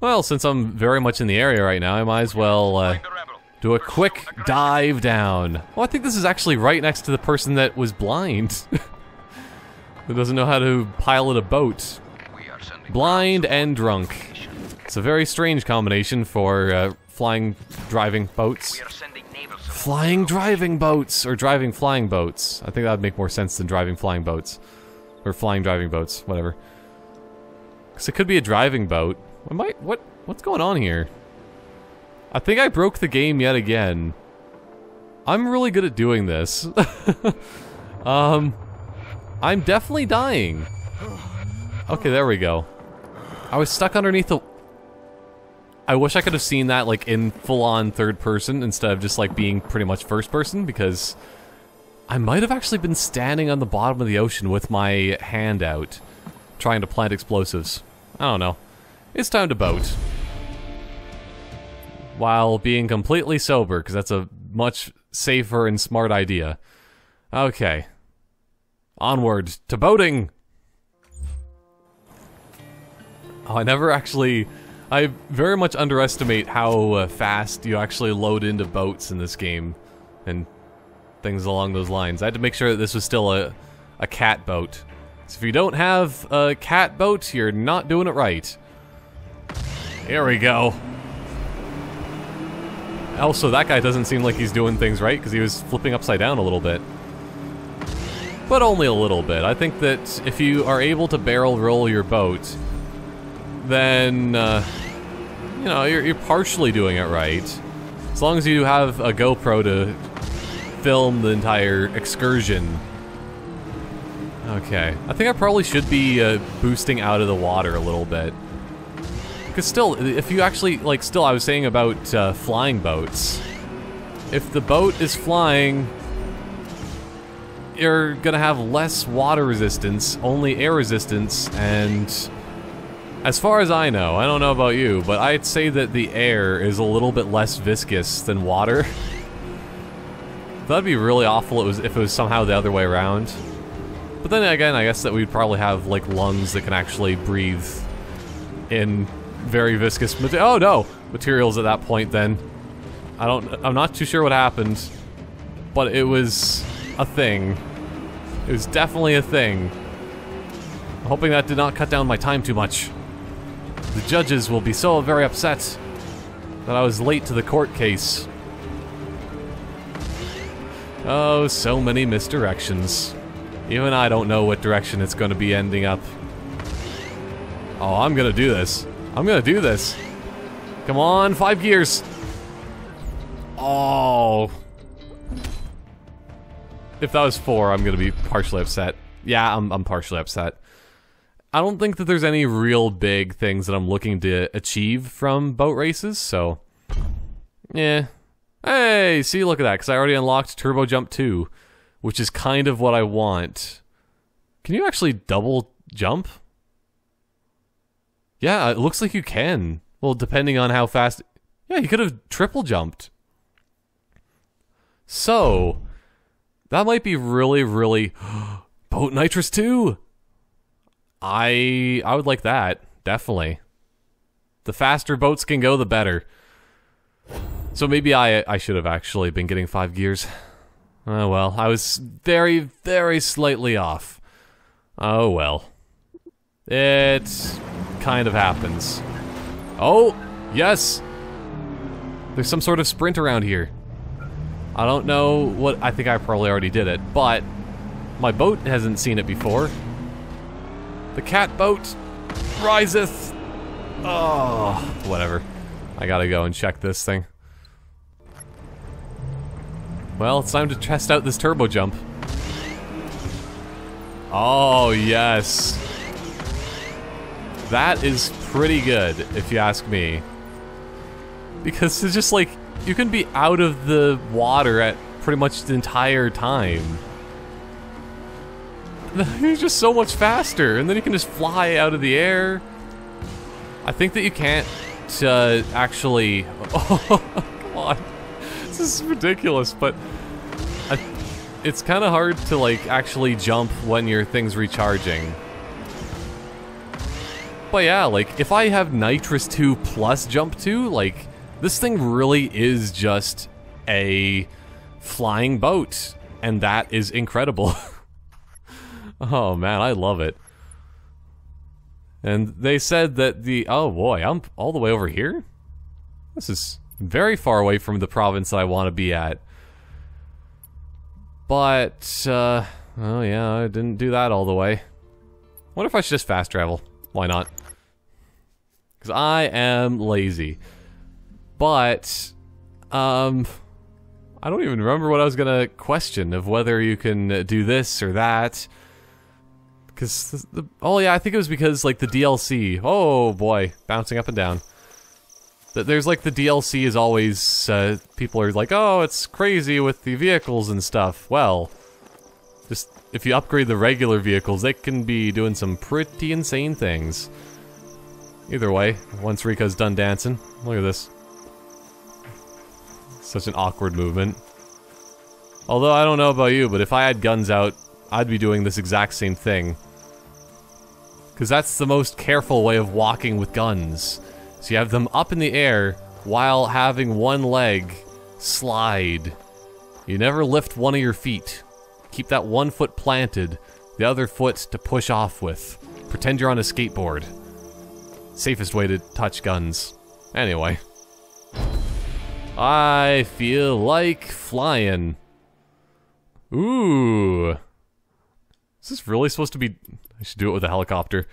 Well, since I'm very much in the area right now, I might as well do a quick dive down. Oh, I think this is actually right next to the person that was blind. Who doesn't know how to pilot a boat. Blind and drunk. It's a very strange combination for flying, driving boats. Flying, driving boats! Or driving, flying boats. I think that would make more sense than driving, flying boats. Or flying, driving boats. Whatever. Because it could be a driving boat. What's going on here? I think I broke the game yet again. I'm really good at doing this. I'm definitely dying. Okay, there we go. I was stuck underneath the... I wish I could have seen that, like, in full-on third person instead of just, like, being pretty much first person, because I might have actually been standing on the bottom of the ocean with my hand out, trying to plant explosives. I don't know. It's time to boat. While being completely sober, because that's a much safer and smart idea. Okay. Onward to boating! Oh, I very much underestimate how fast you actually load into boats in this game, and things along those lines. I had to make sure that this was still a cat boat. So if you don't have a cat boat, you're not doing it right. Here we go. Also, that guy doesn't seem like he's doing things right, because he was flipping upside down a little bit. But only a little bit. I think that if you are able to barrel roll your boat, then, you know, you're partially doing it right. As long as you have a GoPro to film the entire excursion. Okay. I think I probably should be boosting out of the water a little bit. Because still, if you actually, like, I was saying about flying boats. If the boat is flying, you're gonna have less water resistance, only air resistance, and as far as I know, I don't know about you, but I'd say that the air is a little bit less viscous than water. That'd be really awful if it was somehow the other way around. But then again, I guess that we'd probably have, like, lungs that can actually breathe in very viscous materials at that point then. I'm not too sure what happened, but it was a thing. It was definitely a thing. I'm hoping that did not cut down my time too much. The judges will be so very upset that I was late to the court case. Oh, so many misdirections. Even I don't know what direction it's going to be ending up. Oh, I'm gonna do this. I'm gonna do this. Come on, 5 gears. Oh. If that was 4, I'm gonna be partially upset. Yeah, I'm partially upset. I don't think that there's any real big things that I'm looking to achieve from boat races, so... yeah. Hey, see, look at that, because I already unlocked Turbo Jump 2, which is kind of what I want. Can you actually double jump? Yeah, it looks like you can. Well, depending on how fast... yeah, you could have triple jumped. So, that might be really, really... Boat Nitrous 2! I would like that, definitely. The faster boats can go, the better. So maybe I should have actually been getting 5 gears. Oh well, I was very, very slightly off. Oh well. It kind of happens. Oh, yes! There's some sort of sprint around here. I don't know what... I think I probably already did it, but my boat hasn't seen it before. The cat boat riseth. Oh, whatever. I gotta go and check this thing. Well, it's time to test out this turbo jump. Oh, yes. That is pretty good, if you ask me. Because it's just like, you can be out of the water at pretty much the entire time. You're just so much faster, and then you can just fly out of the air. I think that you can't actually... oh, come on. This is ridiculous, but... it's kind of hard to, like, actually jump when your thing's recharging. But yeah, like, if I have Nitrous 2 plus Jump 2, like, this thing really is just a flying boat. And that is incredible. Oh man, I love it. And they said that the... Oh boy, I'm all the way over here? This is very far away from the province that I want to be at. But, oh yeah, I didn't do that all the way. What if I should just fast travel? Why not? Because I am lazy. But, I don't even remember what I was gonna question of whether you can do this or that. Because, oh yeah, I think it was because, like, the DLC, oh boy, bouncing up and down. There's, like, the DLC is always, people are like, oh, it's crazy with the vehicles and stuff. Well, just, if you upgrade the regular vehicles, they can be doing some pretty insane things. Either way, once Rika's done dancing, look at this. Such an awkward movement. Although, I don't know about you, but if I had guns out, I'd be doing this exact same thing. Because that's the most careful way of walking with guns. So you have them up in the air, while having one leg slide. You never lift one of your feet. Keep that one foot planted, the other foot to push off with. Pretend you're on a skateboard. Safest way to touch guns. Anyway. I feel like flying. Ooh. Is this really supposed to be... I should do it with a helicopter.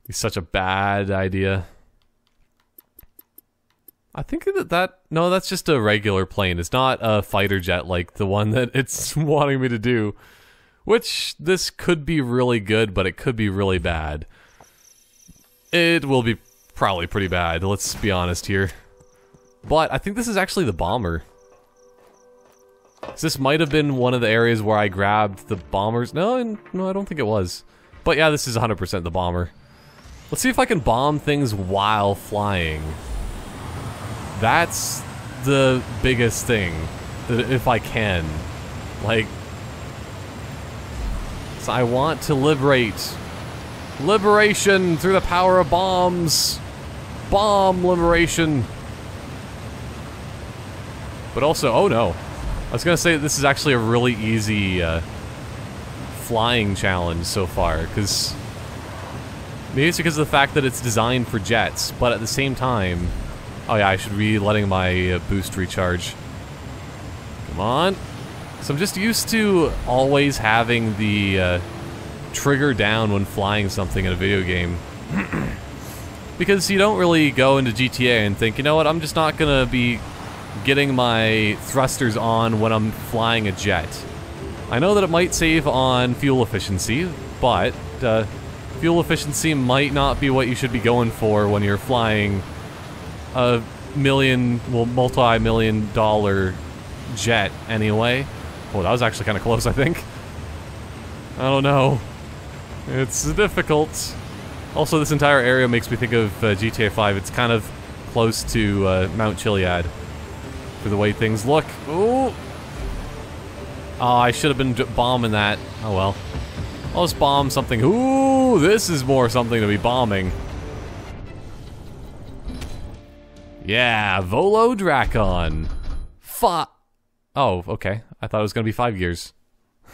It's such a bad idea. I think that... No, that's just a regular plane. It's not a fighter jet like the one that it's wanting me to do. Which, this could be really good, but it could be really bad. It will be probably pretty bad, let's be honest here. But I think this is actually the bomber. This might have been one of the areas where I grabbed the bombers. No, I don't think it was. But yeah, this is 100% the bomber. Let's see if I can bomb things while flying. That's the biggest thing. If I can. Like... So I want to liberate. Liberation through the power of bombs. Bomb liberation. But also, oh no. I was gonna say this is actually a really easy flying challenge so far, because maybe it's because of the fact that it's designed for jets, but at the same time, oh yeah, I should be letting my boost recharge. Come on. So I'm just used to always having the trigger down when flying something in a video game. Because you don't really go into GTA and think, you know what, I'm just not gonna be getting my thrusters on when I'm flying a jet. I know that it might save on fuel efficiency, but fuel efficiency might not be what you should be going for when you're flying a multi-million dollar jet anyway. Oh, that was actually kind of close, I think. I don't know. It's difficult. Also, this entire area makes me think of GTA 5. It's kind of close to Mount Chiliad. For the way things look. Ooh! Oh, I should have been bombing that. Oh well. I'll just bomb something. Ooh, this is more something to be bombing. Yeah, Volo Dracon. Oh, okay. I thought it was gonna be 5 years.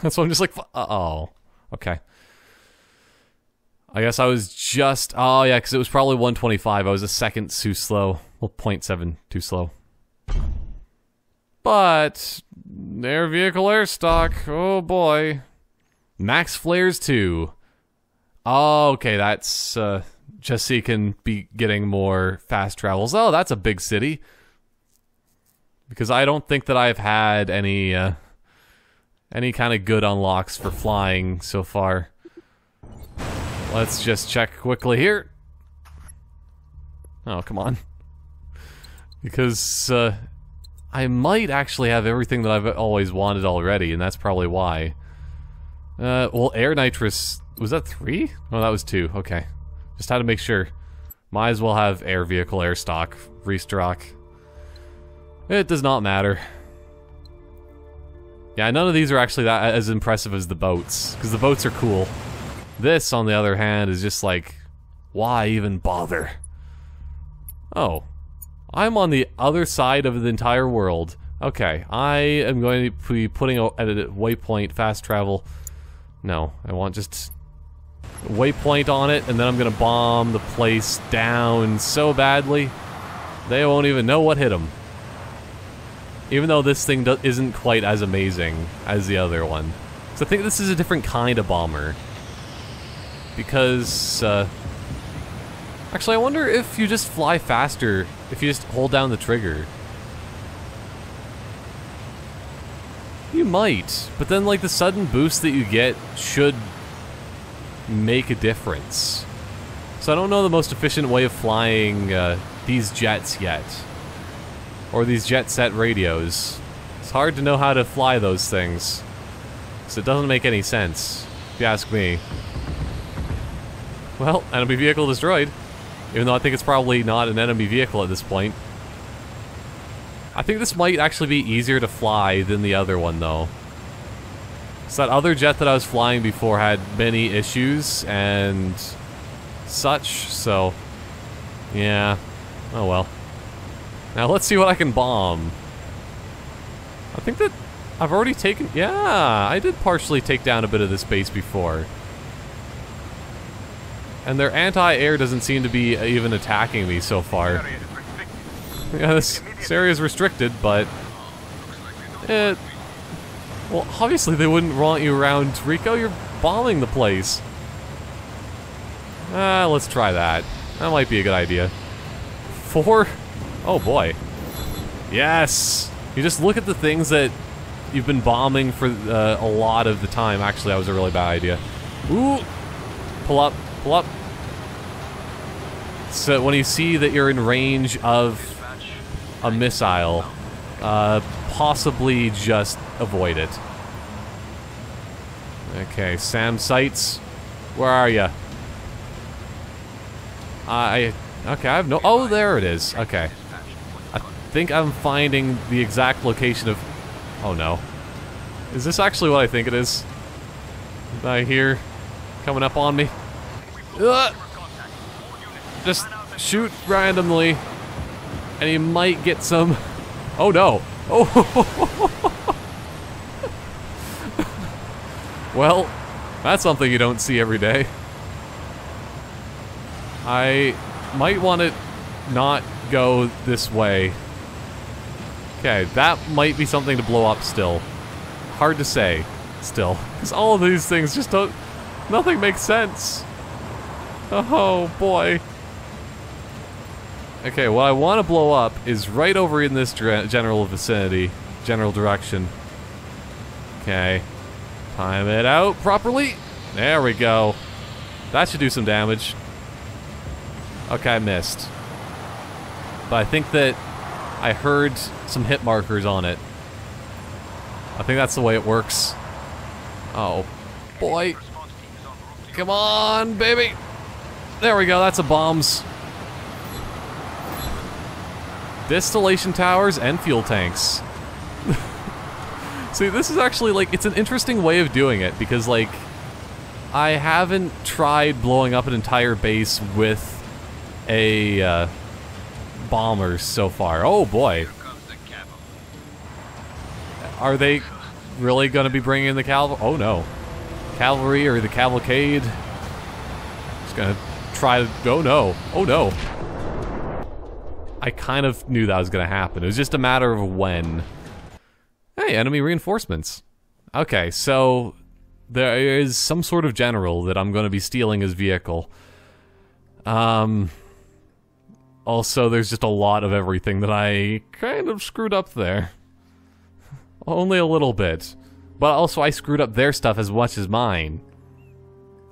That's why I'm just like, uh-oh. Okay. I guess I was just... Oh, yeah, because it was probably 125. I was a second too slow. Well, 0.7 too slow. But... Air vehicle air stock. Oh, boy. Max flares 2. Oh, okay, that's... just so you can be getting more fast travels. Oh, that's a big city. Because I don't think that I've had any kind of good unlocks for flying so far. Let's just check quickly here. Oh, come on. Because, I might actually have everything that I've always wanted already, and that's probably why. Well, air nitrous... Was that 3? Oh, that was 2. Okay. Just had to make sure. Might as well have air vehicle air stock. Restock. It does not matter. Yeah, none of these are actually that as impressive as the boats, because the boats are cool. This, on the other hand, is just like... Why even bother? Oh. I'm on the other side of the entire world. Okay, I am going to be putting a waypoint, fast travel. No, I want just a waypoint on it, and then I'm gonna bomb the place down so badly, they won't even know what hit them. Even though this thing isn't quite as amazing as the other one. So I think this is a different kind of bomber. Because, actually, I wonder if you just fly faster if you just hold down the trigger. You might, but then, like, the sudden boost that you get should make a difference. So I don't know the most efficient way of flying these jets yet. Or these jet set radios. It's hard to know how to fly those things. So it doesn't make any sense, if you ask me. Well, enemy vehicle destroyed. Even though I think it's probably not an enemy vehicle at this point. I think this might actually be easier to fly than the other one, though. So that other jet that I was flying before had many issues and such, so... yeah. Oh well. Now let's see what I can bomb. I think that I've already taken... yeah, I did partially take down a bit of this base before. And their anti-air doesn't seem to be even attacking me so far. Yeah, this area is restricted, but... well, obviously they wouldn't want you around, Rico. You're bombing the place. Let's try that. That might be a good idea. 4... oh boy. Yes! You just look at the things that you've been bombing for a lot of the time. Actually, that was a really bad idea. Ooh! Pull up. Pull up. So when you see that you're in range of a missile, possibly just avoid it. Okay, SAM sights. Where are you? Okay, I have no... oh, there it is. Okay. I think I'm finding the exact location of... oh no. Is this actually what I think it is? Is I hear coming up on me? Just shoot randomly, and you might get some... oh no! Oh! Well, that's something you don't see every day. I might want to not go this way. Okay, that might be something to blow up still. Hard to say, still. Because all of these things just don't... nothing makes sense. Oh, boy. Okay, what I want to blow up is right over in this general vicinity. General direction. Okay. Time it out properly. There we go. That should do some damage. Okay, I missed. But I think that I heard some hit markers on it. I think that's the way it works. Oh, boy. Come on, baby. There we go, that's a bombs. Distillation towers and fuel tanks. See, this is actually, like, it's an interesting way of doing it, because, like, I haven't tried blowing up an entire base with a, bomber so far. Oh, boy. Are they really going to be bringing in the cavalry? Oh, no. Cavalry or the cavalcade? Just gonna try to... oh, no. Oh, no. I kind of knew that was going to happen. It was just a matter of when. Hey, enemy reinforcements. Okay, so there is some sort of general that I'm going to be stealing his vehicle. Also, there's just a lot of everything that I kind of screwed up there. Only a little bit. But also, I screwed up their stuff as much as mine.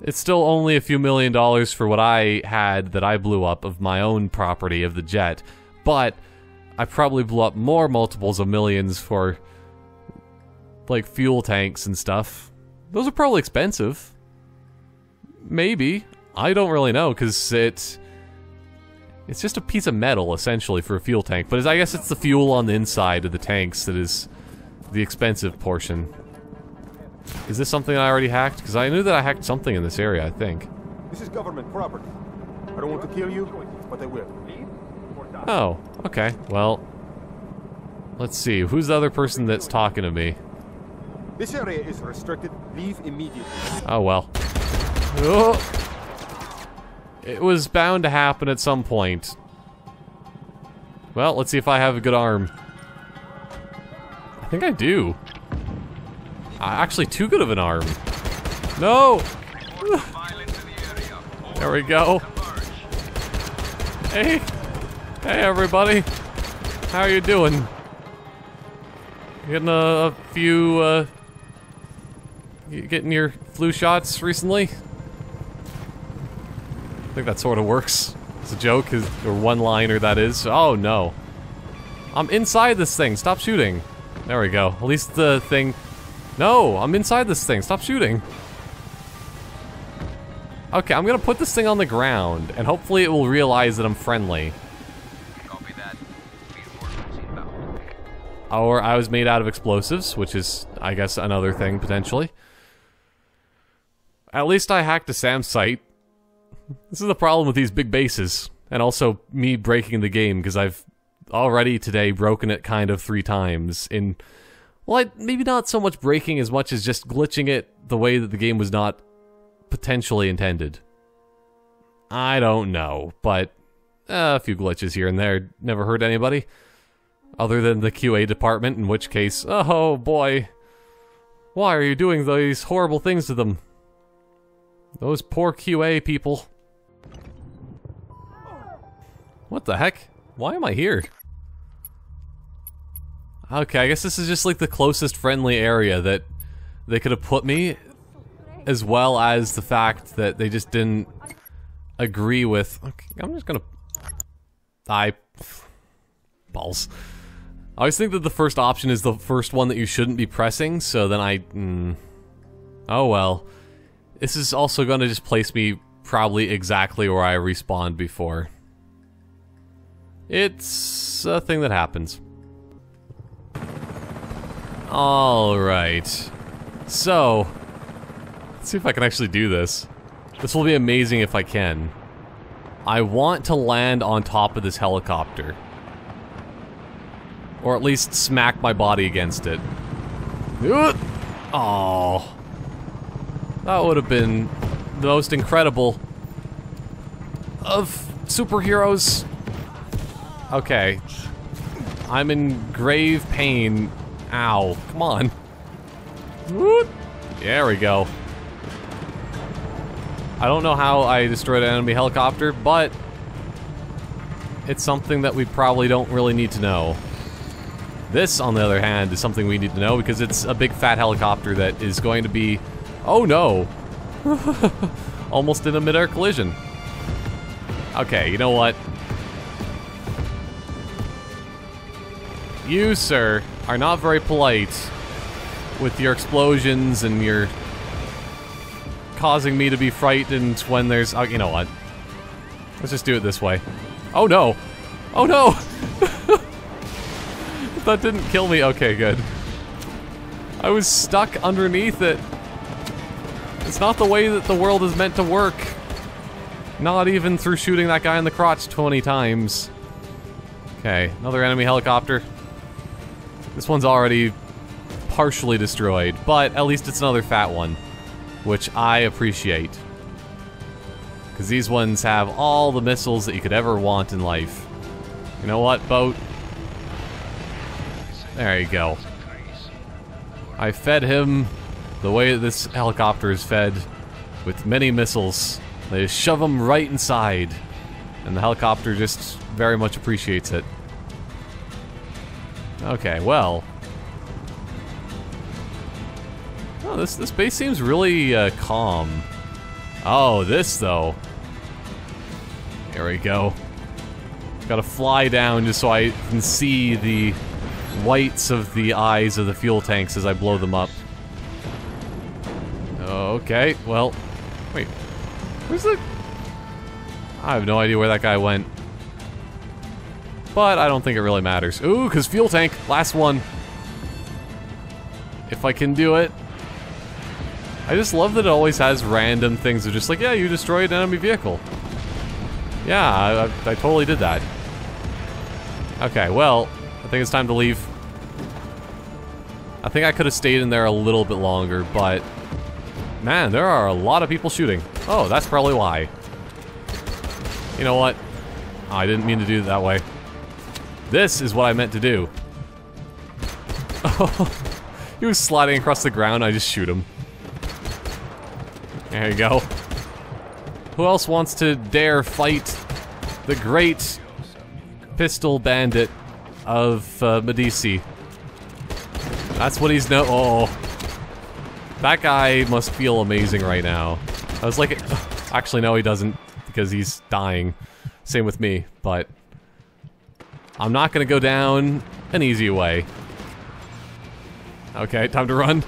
It's still only a few $1,000,000 for what I had that I blew up of my own property of the jet. But I probably blew up more multiples of millions for, like, fuel tanks and stuff. Those are probably expensive. Maybe. I don't really know, because it's just a piece of metal, essentially, for a fuel tank. But I guess it's the fuel on the inside of the tanks that is the expensive portion. Is this something I already hacked? Because I knew that I hacked something in this area, I think. This is government property. I don't want to kill you, but I will. Oh, okay. Well, let's see. Who's the other person that's talking to me? This area is restricted. Leave immediately. Oh, well. Oh. It was bound to happen at some point. Well, let's see if I have a good arm. I think I do. Actually, too good of an arm. No! There we go. Hey! Hey, everybody! How are you doing? Getting a few, getting your flu shots recently? I think that sort of works. It's a joke, or one-liner that is. Oh, no. I'm inside this thing, stop shooting. There we go. At least the thing... No, I'm inside this thing, stop shooting. Okay, I'm gonna put this thing on the ground, and hopefully it will realize that I'm friendly. Copy that. Inbound. Or I was made out of explosives, which is, I guess, another thing, potentially. At least I hacked a SAM site. This is the problem with these big bases, and also me breaking the game, because I've already today broken it kind of 3 times in... Well, maybe not so much breaking as much as just glitching it the way that the game was not potentially intended. I don't know, but a few glitches here and there never hurt anybody. Other than the QA department, in which case, oh boy. Why are you doing these horrible things to them? Those poor QA people. What the heck? Why am I here? Okay, I guess this is just like the closest friendly area that they could have put me, as well as the fact that they just didn't agree with... Okay, I'm just gonna... Balls. I always think that the first option is the first one that you shouldn't be pressing, so then Oh well. This is also gonna just place me probably exactly where I respawned before. It's a thing that happens. Alright. So, let's see if I can actually do this. This will be amazing if I can. I want to land on top of this helicopter. Or at least smack my body against it. Oh, that would have been the most incredible of superheroes. Okay. I'm in grave pain. Ow. Come on. There we go. I don't know how I destroyed an enemy helicopter, but it's something that we probably don't really need to know. This, on the other hand, is something we need to know because it's a big fat helicopter that is going to be... Oh no! Almost in a mid-air collision. Okay, you know what? You, sir, are not very polite with your explosions and your causing me to be frightened when there's... Oh, you know what? Let's just do it this way. Oh no! Oh no! That didn't kill me. Okay, good. I was stuck underneath it. It's not the way that the world is meant to work. Not even through shooting that guy in the crotch 20 times. Okay, another enemy helicopter. This one's already partially destroyed, but at least it's another fat one, which I appreciate. Because these ones have all the missiles that you could ever want in life. You know what, boat? There you go. I fed him the way this helicopter is fed, with many missiles. They just shove them right inside, and the helicopter just very much appreciates it. Okay, well. Oh, this base seems really calm. Oh, this though. Here we go. Gotta fly down just so I can see the whites of the eyes of the fuel tanks as I blow them up. Okay, well, wait. Where's the... I have no idea where that guy went. But I don't think it really matters. Ooh, because fuel tank, last one. If I can do it. I just love that it always has random things that are just like, yeah, you destroyed an enemy vehicle. Yeah, I totally did that. Okay, well, I think it's time to leave. I think I could have stayed in there a little bit longer, but... Man, there are a lot of people shooting. Oh, that's probably why. You know what? Oh, I didn't mean to do it that way. This is what I meant to do. Oh, he was sliding across the ground, I just shoot him. There you go. Who else wants to dare fight the great pistol bandit of Medici? That's what he's oh. That guy must feel amazing right now. I was like, actually no he doesn't, because he's dying. Same with me, but I'm not gonna go down an easy way. Okay, time to run.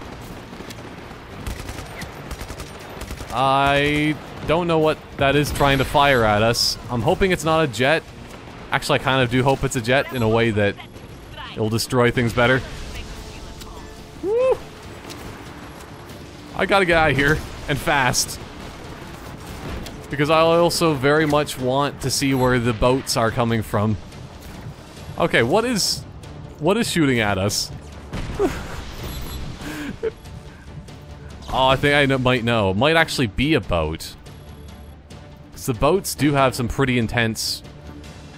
I don't know what that is trying to fire at us. I'm hoping it's not a jet. Actually, I kind of do hope it's a jet in a way that it'll destroy things better. Woo! I gotta get out of here, and fast. Because I also very much want to see where the boats are coming from. Okay, what is shooting at us? Oh, I think I might know. It might actually be a boat. Because the boats do have some pretty intense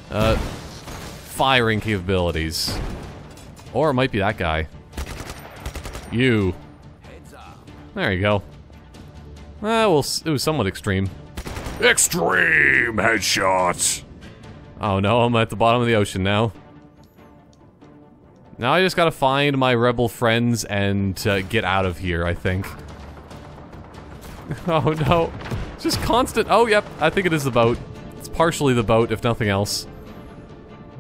firing capabilities. Or it might be that guy. You. There you go. Well, it was somewhat extreme. Extreme headshots! Oh no, I'm at the bottom of the ocean now. Now I just gotta find my rebel friends and get out of here, I think. Oh no. Just constant. Oh, yep, I think it is the boat. It's partially the boat, if nothing else.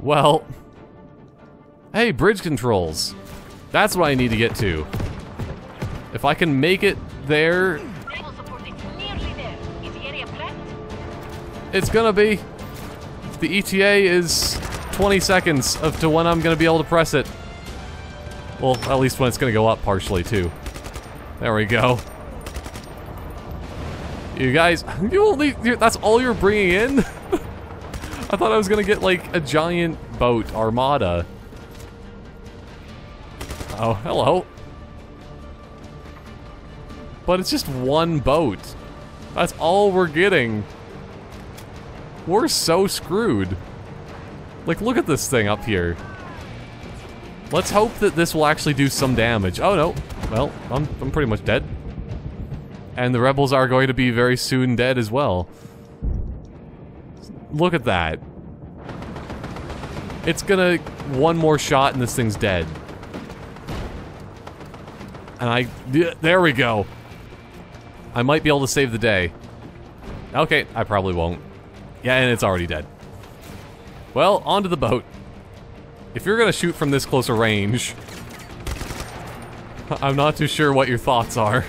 Well. Hey, bridge controls. That's what I need to get to. If I can make it there... It's gonna be. The ETA is 20 seconds to when I'm gonna be able to press it. Well, at least when it's gonna go up partially, too. There we go. You guys, that's all you're bringing in? I thought I was gonna get, like, a giant boat armada. Oh, hello. But it's just one boat. That's all we're getting. We're so screwed. Like, look at this thing up here. Let's hope that this will actually do some damage. Oh, no. Well, I'm pretty much dead. And the rebels are going to be very soon dead as well. Look at that. It's gonna... one more shot and this thing's dead. And there we go. I might be able to save the day. Okay, I probably won't. Yeah, and it's already dead. Well, onto the boat. If you're gonna shoot from this close a range, I'm not too sure what your thoughts are.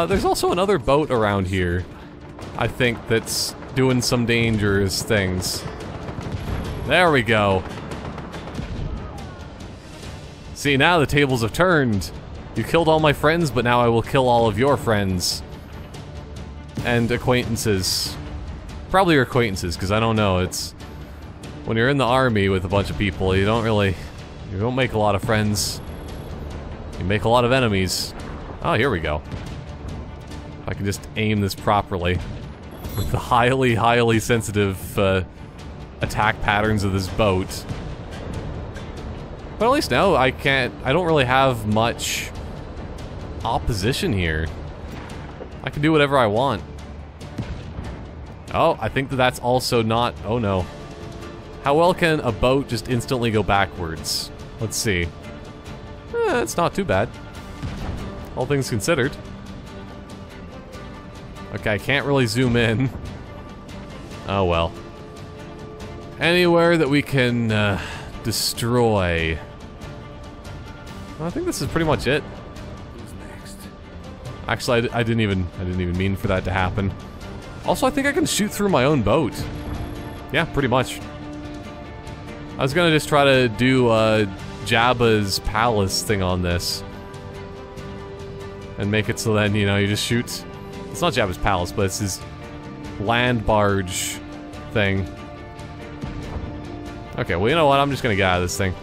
There's also another boat around here, I think, that's doing some dangerous things. There we go. See, now the tables have turned. You killed all my friends, but now I will kill all of your friends. And acquaintances. Probably your acquaintances, because I don't know, it's... when you're in the army with a bunch of people, you don't make a lot of friends. You make a lot of enemies. Oh, here we go. If I can just aim this properly. With the highly, highly sensitive attack patterns of this boat. But at least now I don't really have much opposition here. I can do whatever I want. Oh, I think that's also not... oh no. How well can a boat just instantly go backwards? Let's see. It's not too bad. All things considered. Okay, I can't really zoom in. Oh well. Anywhere that we can destroy. Well, I think this is pretty much it. Who's next? Actually, I didn't even mean for that to happen. Also, I think I can shoot through my own boat. Yeah, pretty much. I was gonna just try to do Jabba's palace thing on this. And make it so then, you know, you just shoot. It's not Jabba's palace, but it's his land barge thing. Okay, well, you know what? I'm just gonna get out of this thing.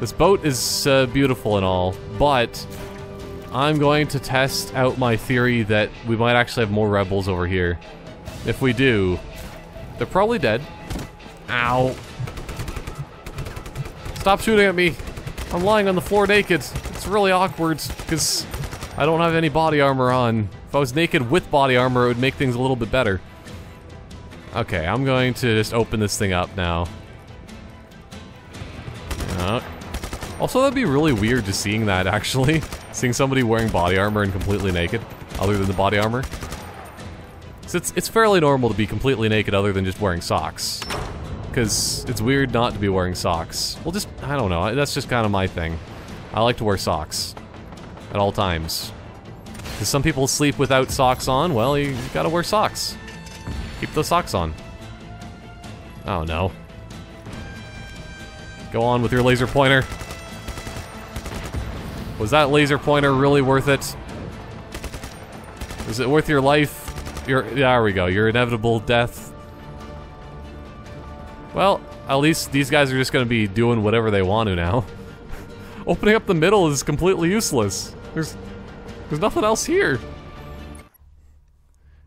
This boat is beautiful and all, but I'm going to test out my theory that we might actually have more rebels over here. If we do, they're probably dead. Ow. Stop shooting at me. I'm lying on the floor naked. It's really awkward because I don't have any body armor on. If I was naked with body armor, it would make things a little bit better. Okay, I'm going to just open this thing up now. Also, that'd be really weird just seeing that, actually. Seeing somebody wearing body armor and completely naked, other than the body armor. So it's fairly normal to be completely naked other than just wearing socks. Because it's weird not to be wearing socks. Well, just, I don't know, that's just kind of my thing. I like to wear socks. At all times. Because some people sleep without socks on, well, you gotta wear socks. Keep those socks on. Oh no. Go on with your laser pointer. Was that laser pointer really worth it? Is it worth your life? There we go, your inevitable death. Well, at least these guys are just gonna be doing whatever they want to now. Opening up the middle is completely useless. There's nothing else here.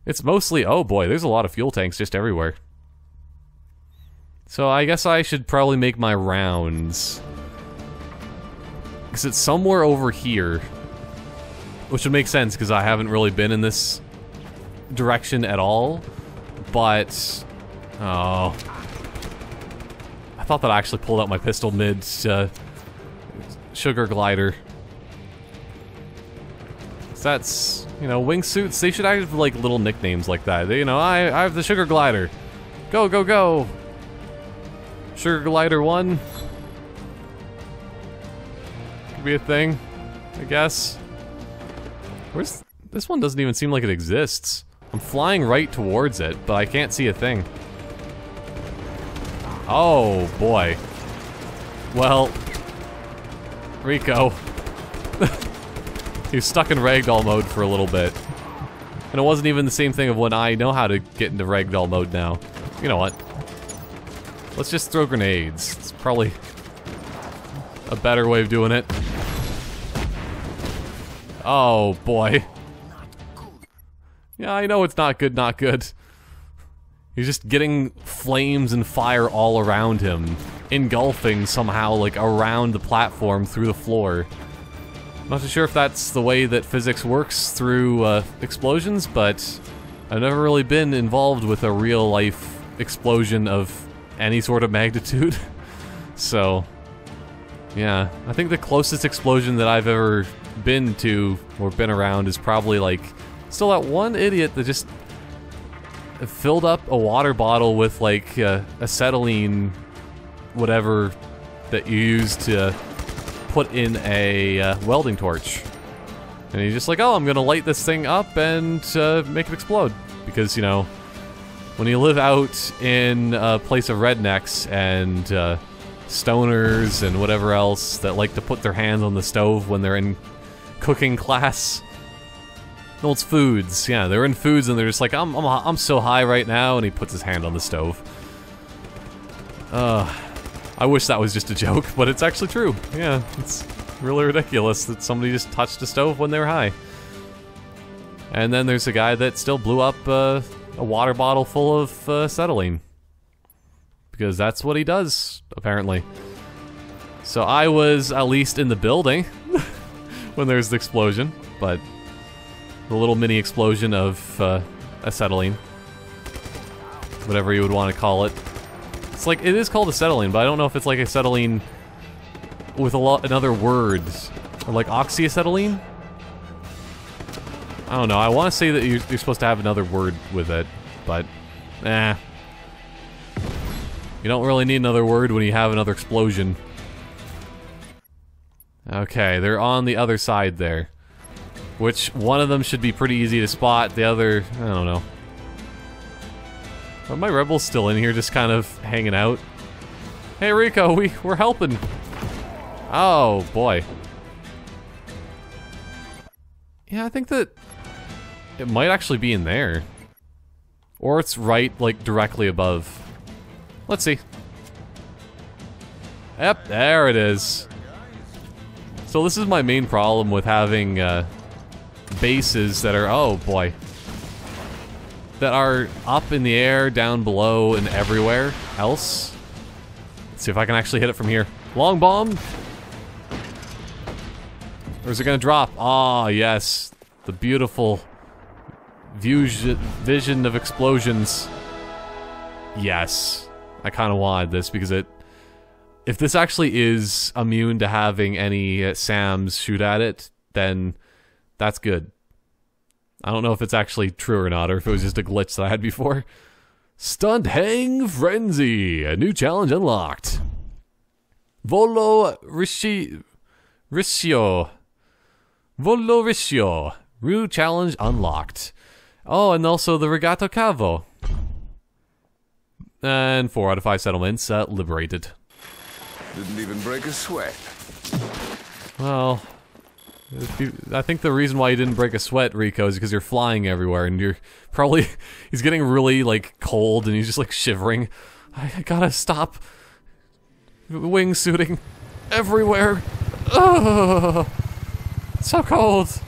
It's mostly, oh boy, there's a lot of fuel tanks just everywhere. So I guess I should probably make my rounds. Because it's somewhere over here. Which would make sense, because I haven't really been in this direction at all. But, oh. I thought that I actually pulled out my pistol mid sugar glider. So that's, you know, wingsuits, they should have like little nicknames like that. They, you know, I have the sugar glider. Go, go, go. Sugar glider 1. Could be a thing, I guess. Where's this one? Doesn't even seem like it exists. I'm flying right towards it, but I can't see a thing. Oh boy. Well, Rico. He was stuck in ragdoll mode for a little bit. And it wasn't even the same thing of when I know how to get into ragdoll mode now. You know what? Let's just throw grenades. It's probably a better way of doing it. Oh boy. Yeah, I know it's not good, not good. He's just getting flames and fire all around him, engulfing somehow, like, around the platform through the floor. Not too sure if that's the way that physics works through explosions, but I've never really been involved with a real-life explosion of any sort of magnitude. So, yeah. I think the closest explosion that I've ever been to, or been around, is probably, like, still that one idiot that just filled up a water bottle with, like, acetylene, whatever, that you use to put in a welding torch. And he's just like, oh, I'm gonna light this thing up and make it explode. Because, you know, when you live out in a place of rednecks and stoners and whatever else that like to put their hands on the stove when they're in cooking class. No, it's foods. Yeah, they're in foods and they're just like, I'm so high right now, and he puts his hand on the stove. I wish that was just a joke, but it's actually true. Yeah, it's really ridiculous that somebody just touched a stove when they were high. And then there's a guy that still blew up a water bottle full of acetylene. Because that's what he does, apparently. So I was at least in the building when there's the explosion, but the little mini explosion of acetylene. Whatever you would want to call it. It's like, it is called acetylene, but I don't know if it's like acetylene with another word. Or like oxyacetylene? I don't know, I want to say that you're supposed to have another word with it, but, eh. You don't really need another word when you have another explosion. Okay, they're on the other side there. Which, one of them should be pretty easy to spot, the other, I don't know. Are my rebels still in here just kind of hanging out? Hey Rico, we're helping! Oh, boy. Yeah, I think that it might actually be in there. Or it's right, like, directly above. Let's see. Yep, there it is. So this is my main problem with having bases that are, oh boy, that are up in the air, down below, and everywhere else. Let's see if I can actually hit it from here. Long bomb! Or is it gonna drop? Ah, yes. The beautiful vision of explosions. Yes. I kind of wanted this because it... If this actually is immune to having any SAMs shoot at it, then that's good. I don't know if it's actually true or not, or if it was just a glitch that I had before. Stunt Hang Frenzy! A new challenge unlocked. Volo Riccio. Volo Riccio. New challenge unlocked. Oh, and also the Regato Cavo. And 4 out of 5 settlements liberated. Didn't even break a sweat. Well, I think the reason why you didn't break a sweat, Rico, is because you're flying everywhere, and you're probably... He's getting really, like, cold, and he's just, like, shivering. I gotta stop wingsuiting everywhere. Ugh, it's so cold.